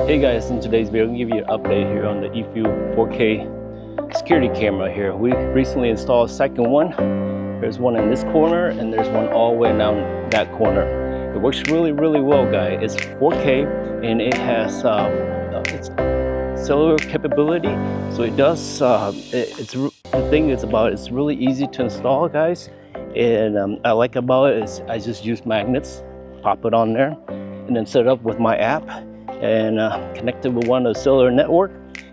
Hey guys, in today's video, I'm going to give you an update here on the Eufy 4K security camera here. We recently installed a second one. There's one in this corner and there's one all the way down that corner. It works really well, guys. It's 4K and it has it's cellular capability. So it does, the thing is about it's really easy to install, guys. And I like about it is I just use magnets, pop it on there, and then set it up with my app and connect it with one of the cellular network,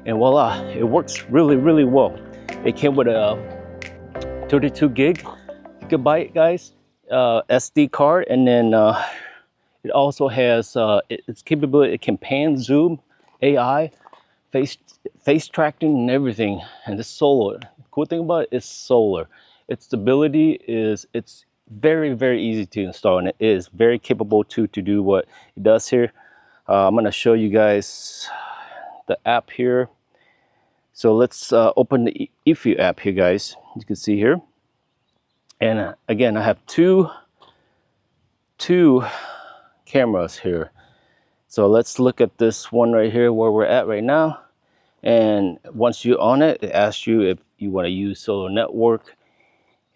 and voila, it works really well. It came with a 32 gigabyte, guys, SD card, and then it also has its capability. It can pan, zoom, AI, face tracking, and everything. And it's solar. The cool thing about it is solar. Its stability is it's very easy to install, and it is very capable to do what it does here. I'm going to show you guys the app here. So let's open the Eufy app here, guys. You can see here. And again, I have two cameras here. So let's look at this one right here where we're at right now. And once you're on it, it asks you if you want to use cellular network.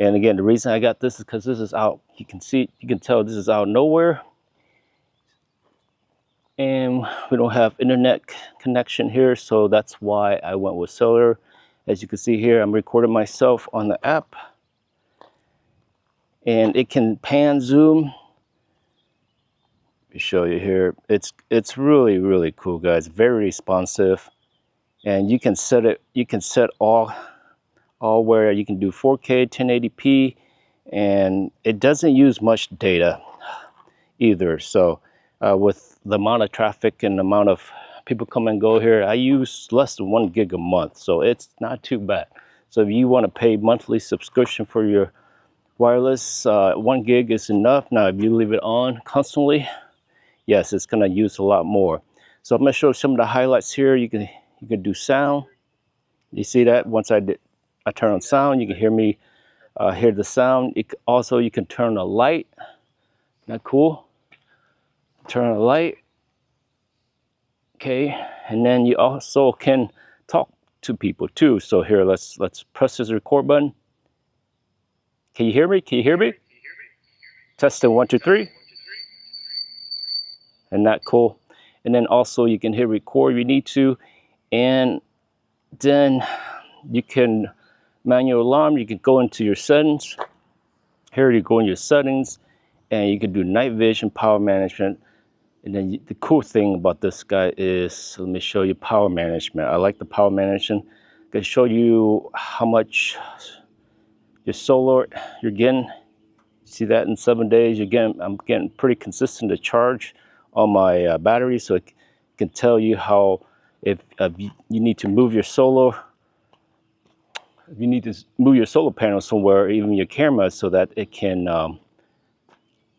And again, the reason I got this is because this is out. You can tell this is out nowhere. And we don't have internet connection here, so that's why I went with cellular. As you can see here, I'm recording myself on the app, and it can pan, zoom. Let me show you here. It's really cool, guys. Very responsive, and you can set it. You can set all where you can do 4K 1080p, and it doesn't use much data either. So with the amount of traffic and the amount of people come and go here, I use less than 1 gig a month, so it's not too bad. So if you want to pay monthly subscription for your wireless, 1 gig is enough. Now if you leave it on constantly, yes, it's going to use a lot more. So I'm going to show some of the highlights here. You can do sound. You see that once I turn on sound, you can hear me hear the sound. Also you can turn a light. Not cool? Turn a light. Okay, and then you also can talk to people too. So here, let's press this record button. Can you hear me? Can you hear me? Testing 1 2 3. And that cool. And then also you can hit record if you need to, and then you can manual alarm. You can go into your settings. Here you go in your settings, and you can do night vision, power management. And then the cool thing about this guy is, let me show you power management. I like the power management. I can show you how much your solar you're getting. See that in 7 days, I'm getting pretty consistent to charge on my battery, so it can tell you how if you need to move your solar. If you need to move your solar panel somewhere, or even your camera, so that it can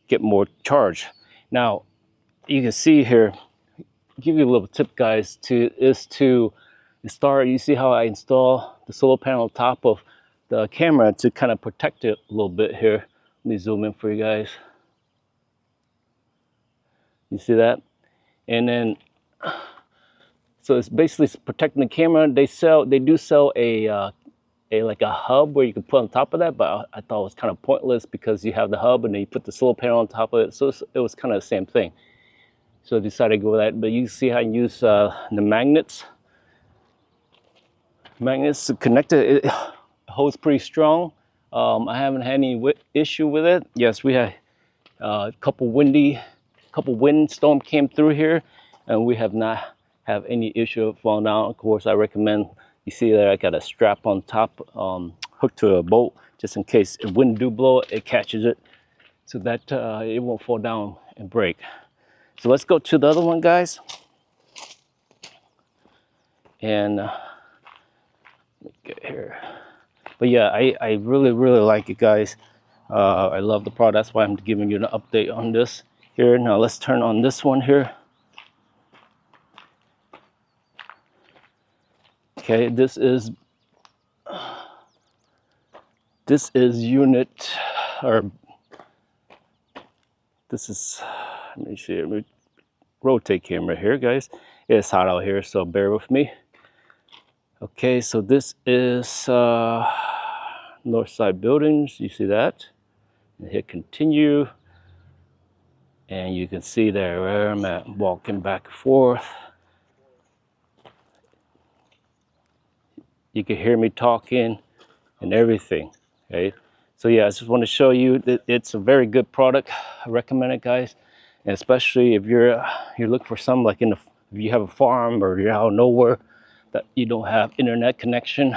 get more charge. Now, you can see here, give you a little tip, guys, to install. You see how I install the solar panel on top of the camera to kind of protect it a little bit here. Let me zoom in for you guys. You see that? And then, so it's basically protecting the camera. They do sell a like a hub where you can put on top of that, but I thought it was kind of pointless because you have the hub and then you put the solar panel on top of it. So it was kind of the same thing. So I decided to go with that. But you see how I use the magnets. Magnets to connect it. It holds pretty strong. I haven't had any issue with it. Yes, we had a couple windstorm came through here, and we have not have any issue of falling down. Of course, I recommend, you see that I got a strap on top, hooked to a bolt, just in case if wind do blow, it catches it, so that it won't fall down and break. So let's go to the other one, guys. And let me get here. But yeah, I really like it, guys. I love the product. That's why I'm giving you an update on this here. Now let's turn on this one here. Okay, this is unit, or this is, let me see, rotate camera here, guys. It's hot out here, so bear with me. Okay, so this is north side buildings. You see that? And hit continue, and you can see there where I'm at, walking back and forth. You can hear me talking and everything. Okay, so yeah, I just want to show you that it's a very good product. I recommend it, guys, and especially if you're looking for something like if you have a farm or you're out nowhere that you don't have internet connection.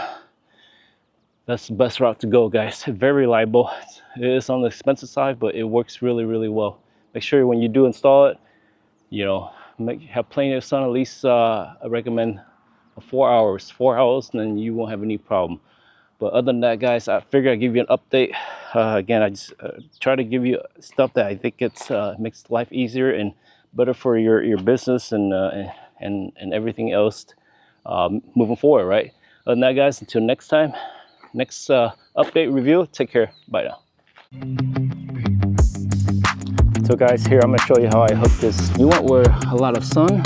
That's the best route to go, guys. Very reliable. It is on the expensive side, but it works really, really well. Make sure when you do install it, you know, have plenty of sun. At least I recommend 4 hours. 4 hours, and then you won't have any problem. But other than that, guys, I figured I'd give you an update. Again, I just try to give you stuff that I think makes life easier and better for your business and everything else moving forward, right? Other than that, guys, until next time, next update review, take care. Bye now. So guys, here I'm going to show you how I hook this. You want where a lot of sun.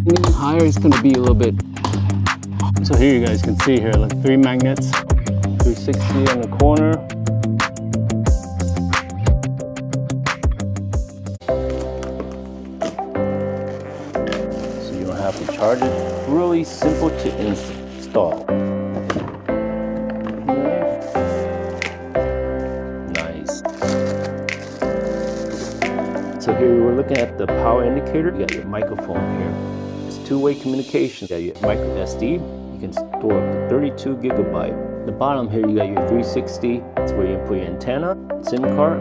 Anything higher is going to be a little bit. So here you guys can see here, like 3 magnets, 360 on the corner. So you don't have to charge it. Really simple to install. Nice. So here we're looking at the power indicator. You got your microphone here. It's two-way communication. You got your micro SD. You can store up to 32 gigabyte. The bottom here you got your 360. That's where you put your antenna, SIM card,